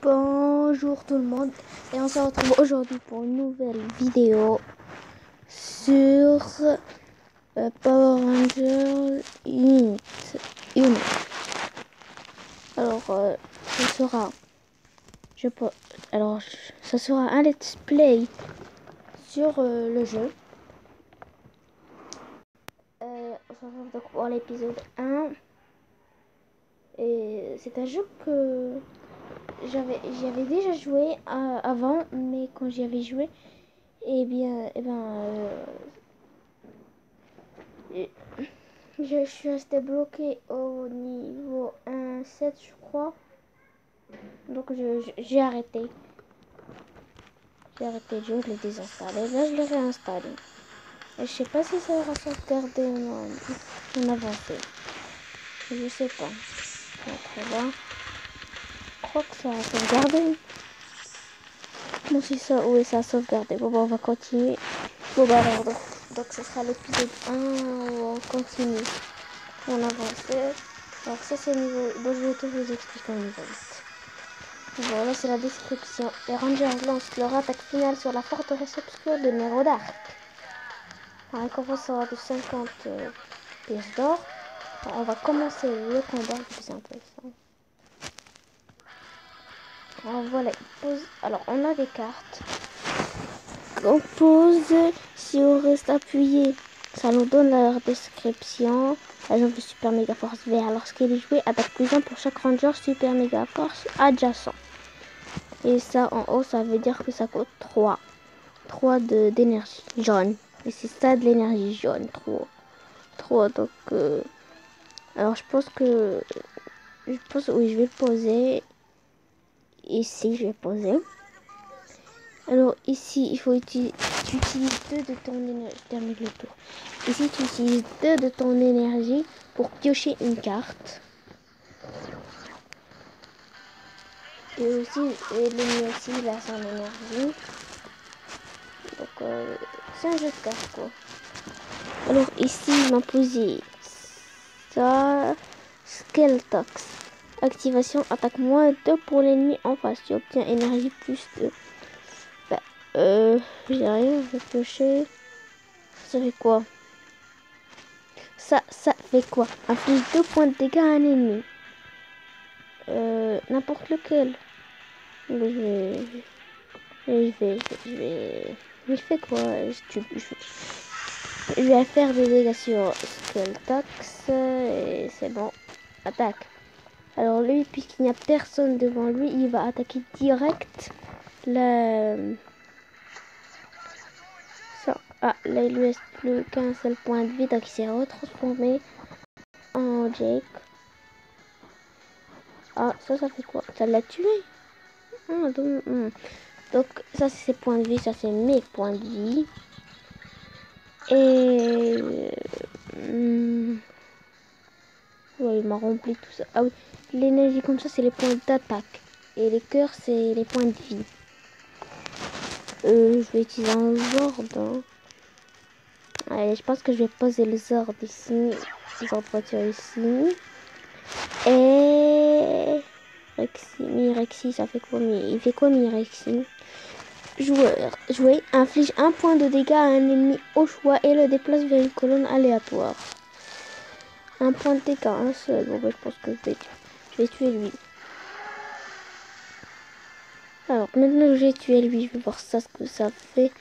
Bonjour tout le monde et on se retrouve aujourd'hui pour une nouvelle vidéo sur Power Rangers Unit. Alors ce sera ça sera un let's play sur le jeu. On se retrouve donc pour l'épisode 1 et c'est un jeu que j'y avais déjà joué avant, mais quand j'y avais joué, je suis resté bloqué au niveau 1.7 je crois. Donc j'ai arrêté. J'ai arrêté le jeu, je l'ai désinstallé. Là je l'ai réinstallé. Et je sais pas si ça va sauvegarder en avancée. Je sais pas. Donc là, je crois que ça a sauvegardé. Bon, si ça, oui, ça a sauvegardé. Bon, on va continuer. Bon, bah alors, donc ce sera l'épisode 1 où on continue. On avance. Alors ça c'est niveau... Bon, je vais tout vous expliquer au niveau 8. Voilà, c'est la description. Les Rangers lancent leur attaque finale sur la forteresse obscure de Nero Dark. La récompense sera de 50 pièces d'or. On va commencer le combat le plus intéressant. Alors voilà, alors on a des cartes. On pose, si on reste appuyé, ça nous donne leur description. Par exemple, le Super Mega Force vert, lorsqu'il est joué, attaque plus 1 pour chaque Ranger Super Mega Force adjacent. Et ça, en haut, ça veut dire que ça coûte 3. 3 d'énergie jaune. Et c'est ça de l'énergie jaune, 3. Donc, alors je pense, oui, je vais poser. Ici, je vais poser. Alors ici, il faut utiliser, tu utilises 2 de ton énergie. Je termine le tour. Ici, tu utilises 2 de ton énergie pour piocher une carte. Et aussi, l'ennemi aussi, il a son énergie. Donc, c'est un jeu de cartes, quoi. Alors ici, il m'a posé ça. Skeletox. Activation, attaque -2 pour l'ennemi en face. Tu obtiens énergie +2. J'ai rien, je vais piocher. Ça fait quoi? Ça fait quoi? Inflige 2 points de dégâts à un ennemi. N'importe lequel. Mais je fais quoi? Je vais faire des dégâts sur Skeletox et c'est bon. Attaque. Alors lui, puisqu'il n'y a personne devant lui, il va attaquer direct ça. Ah, là il lui reste plus qu'un seul point de vie, donc il s'est retransformé en Jake. Ah, ça fait quoi? Ça l'a tué? Ah, donc ça c'est ses points de vie, ça c'est mes points de vie. Et ouais, il m'a rempli tout ça. Ah oui, l'énergie comme ça c'est les points d'attaque. Et les cœurs c'est les points de vie. Je vais utiliser un Zord. Hein. Allez, je pense que je vais poser le Zord ici. Le Zord voiture ici. Et Mirexi, ça fait quoi? Il fait quoi Mirexi? Jouer inflige 1 point de dégâts à un ennemi au choix et le déplace vers une colonne aléatoire. 1 point de dégâts, un seul. Bon, bah, je pense que je vais tuer lui. Alors, maintenant que j'ai tué lui, je vais voir ça, ce que ça fait.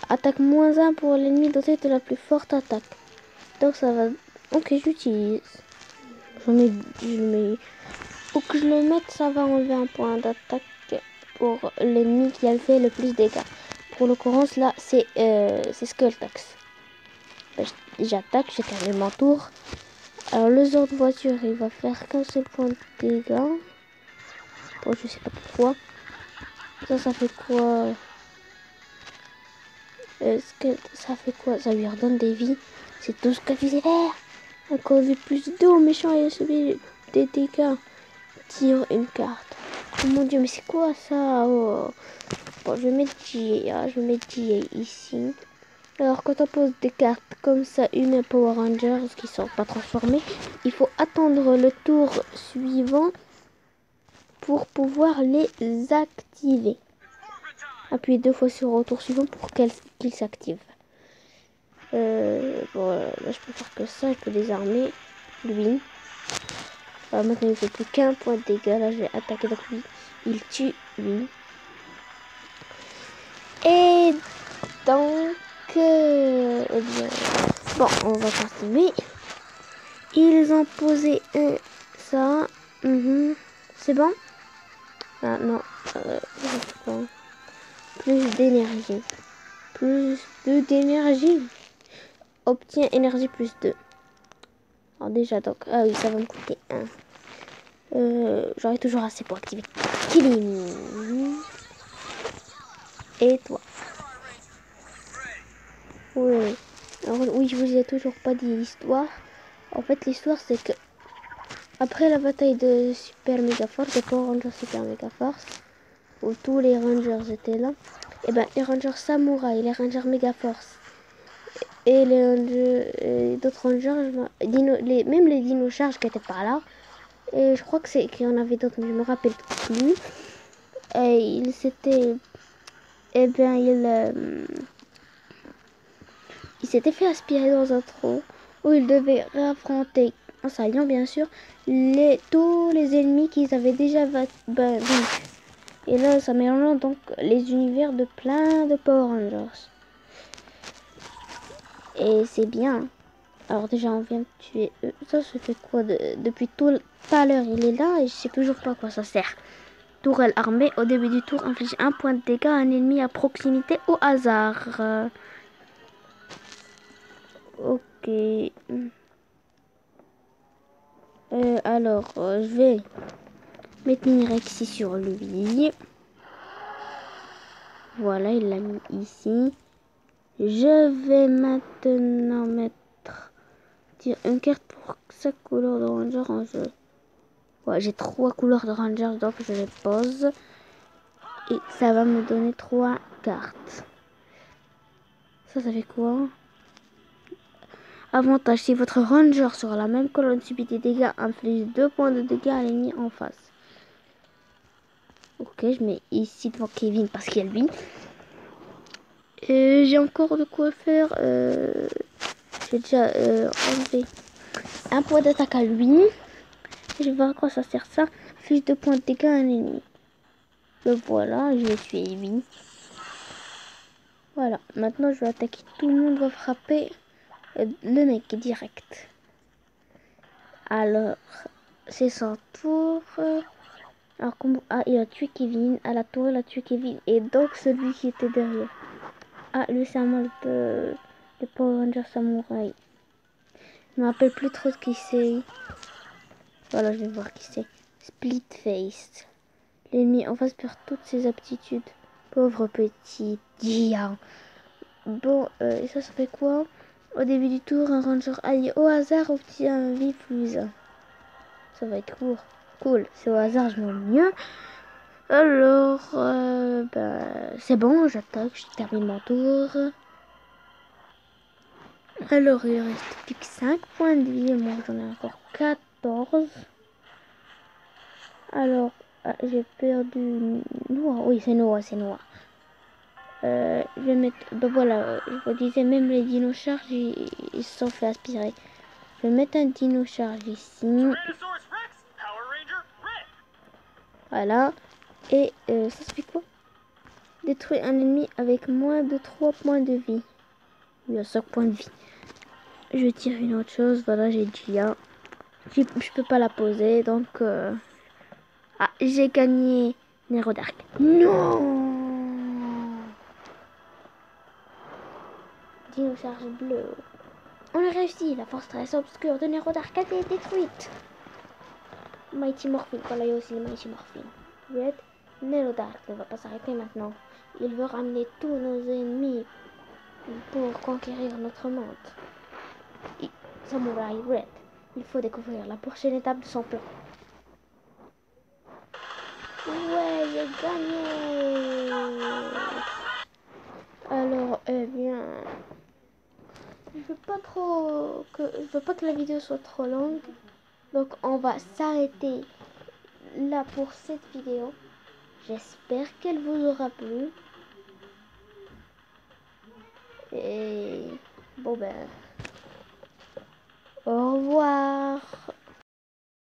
Attaque -1 pour l'ennemi doté de la plus forte attaque. Donc ça va... Ok, j'utilise. Je mets... Pour que je le mette, ça va enlever un point d'attaque pour l'ennemi qui a fait le plus de dégâts. Pour l'occurrence, là, c'est Skeletox. J'attaque, j'ai terminé mon tour. Alors, le Zord de voiture, il va faire qu'un seul point de dégâts. Bon, je sais pas pourquoi. Ça fait quoi? Ça fait quoi? Ça lui redonne des vies. C'est tout ce que faisait vert. Encore vu plus d'eau, méchant et celui des dégâts. Tire une carte. Oh mon dieu, mais c'est quoi ça? Oh. Bon, je vais mettre GA. Je vais mettre GA ici. Alors, quand on pose des cartes comme ça, humains Power Rangers qui sont pas transformés, il faut attendre le tour suivant pour pouvoir les activer. Appuyez 2 fois sur le retour suivant pour qu'ils s'activent. Bon, là je peux faire que ça, je peux désarmer lui. Alors, maintenant il fait plus qu'un point de dégâts. Là je vais attaquer donc lui. Il tue lui. Et donc, eh bien, bon, on va continuer. Ils ont posé ça. C'est bon? Ah non. Plus d'énergie. Plus 2 d'énergie. Obtient énergie plus 2. Alors déjà, donc, ah oui, ça va me coûter 1. J'aurai toujours assez pour activer Killing. Et toi? Oui. Alors, oui, je vous ai toujours pas dit l'histoire. En fait, l'histoire, c'est que après la bataille de Super Mega Force, de Power Rangers Super Mega Force, où tous les Rangers étaient là, et ben les Rangers Samouraï, les Rangers Mega Force et les Rangers, d'autres Rangers, même les Dino Charge qui étaient pas là. Et je crois que c'est qu'il y en avait d'autres, mais je me rappelle plus. Et ils s'étaient, eh bien il s'était fait aspirer dans un trou où il devait réaffronter, en s'alliant bien sûr, tous les ennemis qu'ils avaient déjà vaincus. Et là, ça mélange donc les univers de plein de Power Rangers. Et c'est bien. Alors déjà, on vient de tuer eux. Ça fait quoi depuis tout à l'heure, il est là et je sais toujours pas à quoi ça sert. Tourelle armée. Au début du tour, inflige 1 point de dégâts à un ennemi à proximité au hasard. Ok. Alors, je vais mettre Minirexi sur lui. Voilà, il l'a mis ici. Je vais maintenant mettre une carte pour chaque couleur de ranger en jeu. Ouais, j'ai 3 couleurs de ranger, donc je les pose. Et ça va me donner 3 cartes. Ça fait quoi? Avantage, si votre ranger sur la même colonne subit des dégâts, inflige 2 points de dégâts à l'ennemi en face. Ok, je mets ici devant Kevin parce qu'il y a lui. Et j'ai encore de quoi faire. J'ai déjà enlevé un point d'attaque à lui. Je vais voir à quoi ça sert ça. Inflige 2 points de dégâts à un ennemi. Le voilà, je vais tuer lui. Voilà, maintenant je vais attaquer. Tout le monde va frapper le mec direct. Alors, c'est son tour. Alors, il a tué Kevin. À la tour, il a tué Kevin. Et donc, celui qui était derrière. Ah, lui, c'est un mode de Power Ranger Samouraï. Je me rappelle plus trop de qui c'est. Voilà, je vais voir qui c'est. Split Face. L'ennemi en face perd toutes ses aptitudes. Pauvre petit Dia. Bon, et ça fait quoi? Au début du tour, un ranger allié au hasard obtient un vie plus 1. Ça va être court. Cool, c'est au hasard, je m'en mieux. Alors, c'est bon, j'attaque, je termine mon tour. Alors, il reste plus que 5 points de vie, moi j'en ai encore 14. Alors, j'ai perdu Noah, oui c'est Noah, je vais mettre, voilà, je vous disais, même les dinos charges, ils se sont fait aspirer. Je vais mettre un dino charge ici. Voilà. Et ça fait quoi? Détruire un ennemi avec moins de 3 points de vie. Il y a 5 points de vie. Je tire une autre chose. Voilà, j'ai Gia. Je peux pas la poser. Donc, ah, j'ai gagné Nero Dark. Non! Dino charge bleu. On a réussi. La force très obscure de Nero Dark a été détruite. Mighty Morphin. Voilà, il y a aussi le Mighty Morphin. Red. Nero Dark ne va pas s'arrêter maintenant. Il veut ramener tous nos ennemis pour conquérir notre monde. Samurai Red. Il faut découvrir la prochaine étape de son plan. Ouais, j'ai gagné. Alors, eh bien, je veux pas que la vidéo soit trop longue. Donc, on va s'arrêter là pour cette vidéo. J'espère qu'elle vous aura plu. Et bon ben, au revoir.